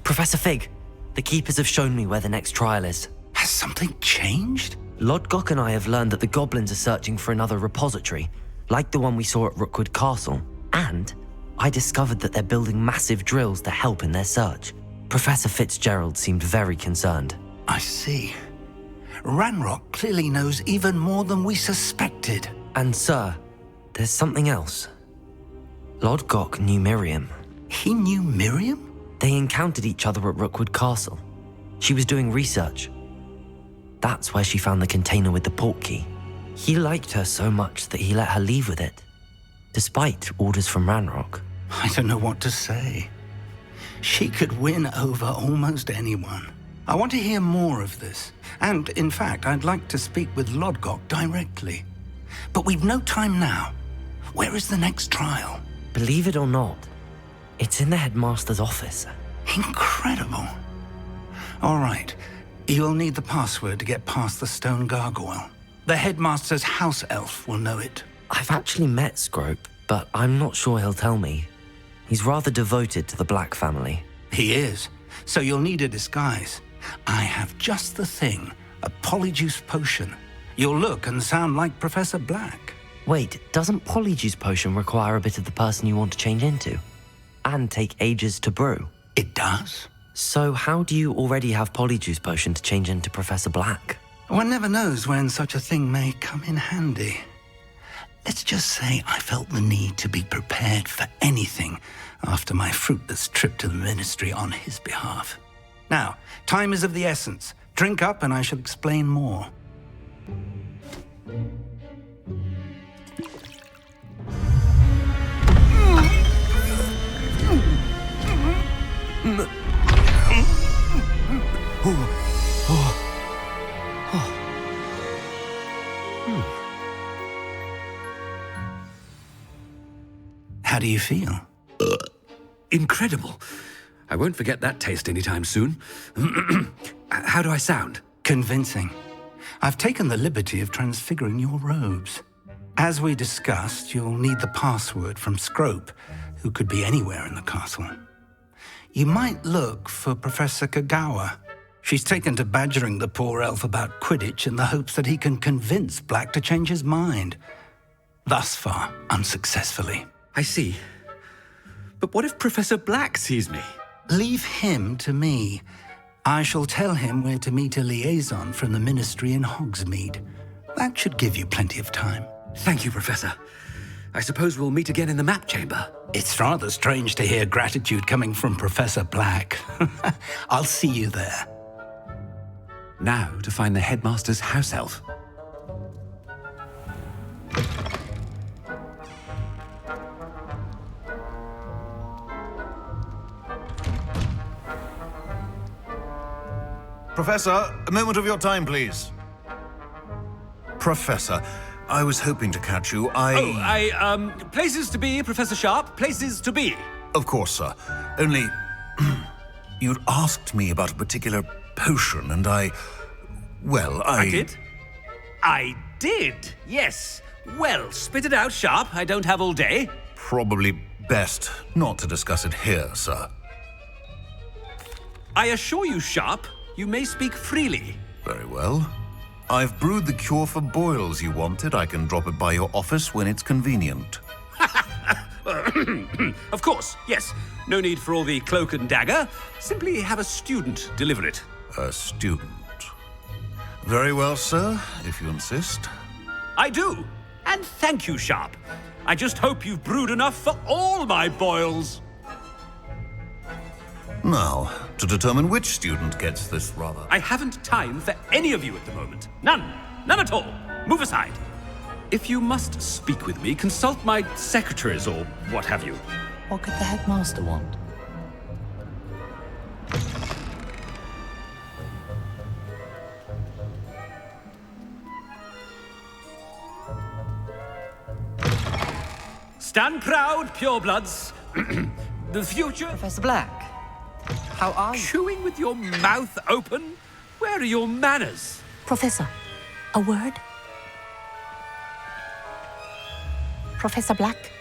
Professor Fig, the Keepers have shown me where the next trial is. Has something changed? Lodgok and I have learned that the goblins are searching for another repository, like the one we saw at Rookwood Castle. And I discovered that they're building massive drills to help in their search. Professor Fitzgerald seemed very concerned. I see. Ranrock clearly knows even more than we suspected. And sir, there's something else. Lodgok knew Miriam. He knew Miriam? They encountered each other at Rookwood Castle. She was doing research. That's where she found the container with the port key. He liked her so much that he let her leave with it, despite orders from Ranrock. I don't know what to say. She could win over almost anyone. I want to hear more of this. And, in fact, I'd like to speak with Lodgok directly. But we've no time now. Where is the next trial? Believe it or not, it's in the headmaster's office. Incredible. All right. You'll need the password to get past the stone gargoyle. The headmaster's house elf will know it. I've actually met Scrope, but I'm not sure he'll tell me. He's rather devoted to the Black family. He is. So you'll need a disguise. I have just the thing. A Polyjuice potion. You'll look and sound like Professor Black. Wait, doesn't Polyjuice potion require a bit of the person you want to change into? And take ages to brew? It does. So how do you already have Polyjuice potion to change into Professor Black? One never knows when such a thing may come in handy. Let's just say I felt the need to be prepared for anything after my fruitless trip to the ministry on his behalf. Now, time is of the essence. Drink up and I shall explain more. How do you feel? Incredible. I won't forget that taste anytime soon. How do I sound? Convincing. I've taken the liberty of transfiguring your robes. As we discussed, you'll need the password from Scrope, who could be anywhere in the castle. You might look for Professor Kagawa. She's taken to badgering the poor elf about Quidditch in the hopes that he can convince Black to change his mind. Thus far, unsuccessfully. I see. But what if Professor Black sees me? Leave him to me. I shall tell him where to meet a liaison from the ministry in Hogsmeade. That should give you plenty of time. Thank you, Professor. I suppose we'll meet again in the map chamber. It's rather strange to hear gratitude coming from Professor Black. I'll see you there. Now to find the headmaster's house elf. Professor, a moment of your time, please. Professor, I was hoping to catch you. Places to be, Professor Sharp, places to be. Of course, sir. Only, you'd asked me about a particular potion, and I did? I did, yes. Well, spit it out, Sharp. I don't have all day. Probably best not to discuss it here, sir. I assure you, Sharp, you may speak freely. Very well. I've brewed the cure for boils you wanted. I can drop it by your office when it's convenient. Of course, yes. No need for all the cloak and dagger. Simply have a student deliver it. A student. Very well, sir, if you insist. I do. And thank you, Sharp. I just hope you've brewed enough for all my boils. Now, to determine which student gets this rather... I haven't time for any of you at the moment. None. None at all. Move aside. If you must speak with me, consult my secretaries or what have you. What could the headmaster want? Stand proud, purebloods. The future... Professor Black, how are you? Chewing with your mouth open? Where are your manners? Professor, a word? Professor Black,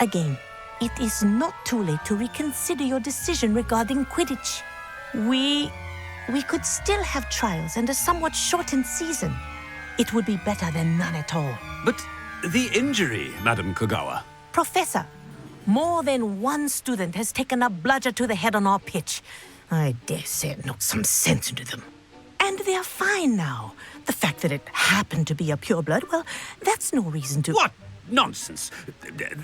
again, it is not too late to reconsider your decision regarding Quidditch. We could still have trials and a somewhat shortened season. It would be better than none at all. But the injury, Madam Kogawa. Professor, more than one student has taken a bludger to the head on our pitch. I dare say it knocked some sense into them. And they're fine now. The fact that it happened to be a pureblood, well, that's no reason to... What nonsense!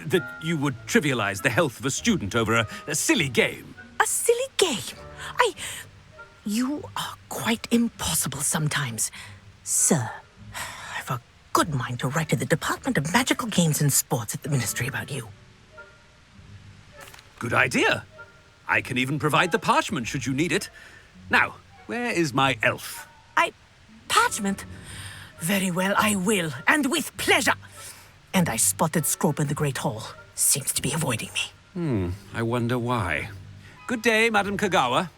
That you would trivialize the health of a student over a silly game. A silly game? You are quite impossible sometimes. Sir, I've a good mind to write to the Department of Magical Games and Sports at the Ministry about you. Good idea. I can even provide the parchment should you need it. Now, where is my elf? Parchment? Very well, I will, and with pleasure. And I spotted Scrope in the Great Hall. Seems to be avoiding me. I wonder why. Good day, Madam Kogawa.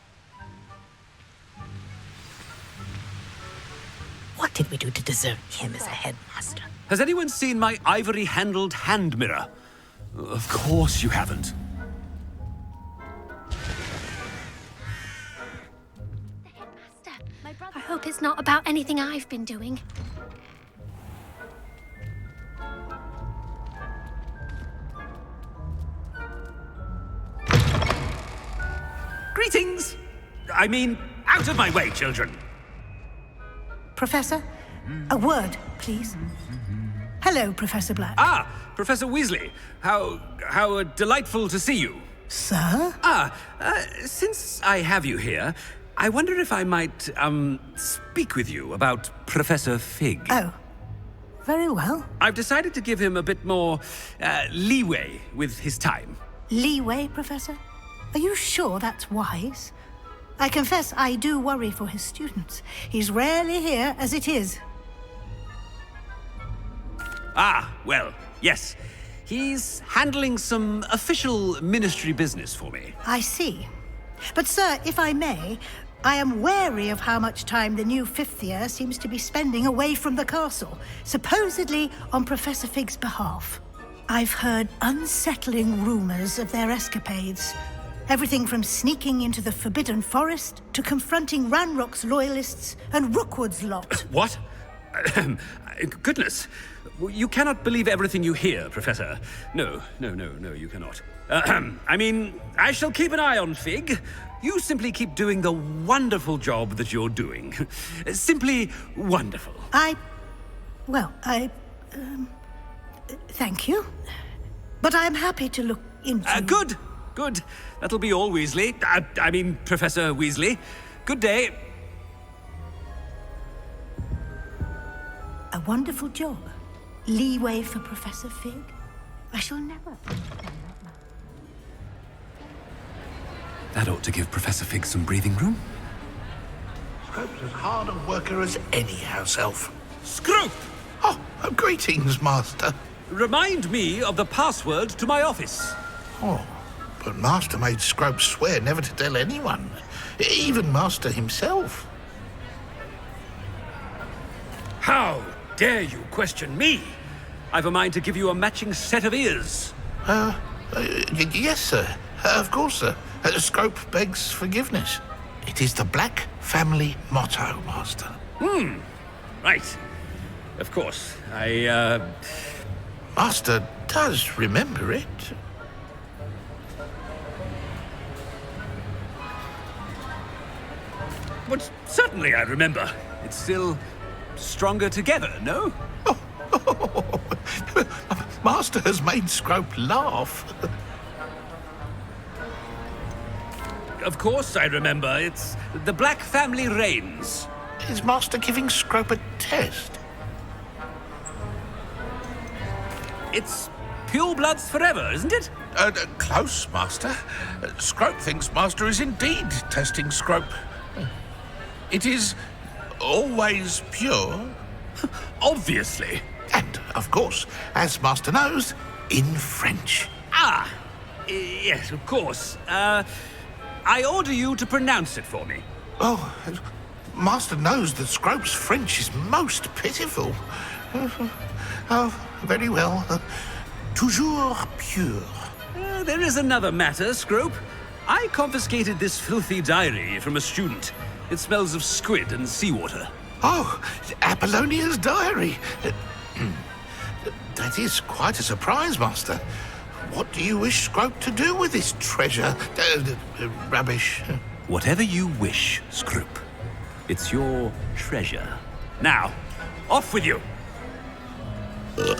What did we do to deserve him as a headmaster? Has anyone seen my ivory-handled hand mirror? Of course you haven't. I hope it's not about anything I've been doing. Greetings! I mean, out of my way, children! Professor, a word, please. Hello, Professor Black. Ah, Professor Weasley. How delightful to see you. Sir? Since I have you here, I wonder if I might, speak with you about Professor Fig. Oh, very well. I've decided to give him a bit more, leeway with his time. Leeway, Professor? Are you sure that's wise? I confess I do worry for his students. He's rarely here as it is. Ah, well, yes. He's handling some official ministry business for me. I see. But, sir, if I may, I am wary of how much time the new fifth year seems to be spending away from the castle, supposedly on Professor Fig's behalf. I've heard unsettling rumors of their escapades. Everything from sneaking into the Forbidden Forest to confronting Ranrock's loyalists and Rookwood's lot. What? Goodness. You cannot believe everything you hear, Professor. No, you cannot. I mean, I shall keep an eye on Fig. You simply keep doing the wonderful job that you're doing. Simply wonderful. Thank you. But I'm happy to look into... Good. That'll be all, Weasley. I mean, Professor Weasley. Good day. A wonderful job. Leeway for Professor Fig. I shall never... That ought to give Professor Fig some breathing room. Scrope's as hard a worker as any house elf. Scrope! Oh, greetings, Master. Remind me of the password to my office. Oh, but Master made Scrope swear never to tell anyone, even Master himself. How dare you question me? I've a mind to give you a matching set of ears. Yes, sir. Of course, sir. Scrope begs forgiveness. It is the Black family motto, Master. Right. Of course. Master does remember it. But certainly I remember. It's still stronger together, no? Master has made Scrope laugh. Of course I remember. It's the Black family reigns. Is Master giving Scrope a test? It's purebloods forever, isn't it? Close, Master. Scrope thinks Master is indeed testing Scrope. It is always pure. Obviously. And, of course, as Master knows, in French. Yes, of course. I order you to pronounce it for me. Oh, Master knows that Scrope's French is most pitiful. Oh, very well. Toujours pure. There is another matter, Scrope. I confiscated this filthy diary from a student. It smells of squid and seawater. Oh, Apollonia's diary. That is quite a surprise, Master. What do you wish Scrope to do with this treasure? Rubbish. Whatever you wish, Scrope. It's your treasure. Now, off with you! The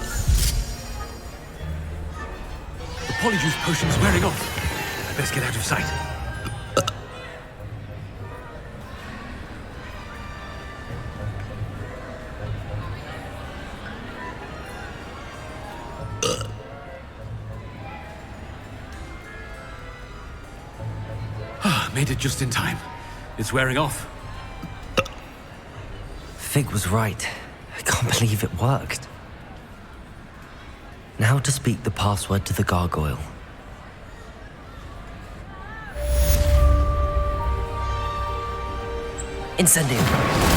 Polyjuice potion's wearing off. I best get out of sight. Made it just in time. It's wearing off. Fig was right. I can't believe it worked. Now to speak the password to the gargoyle. Incendio.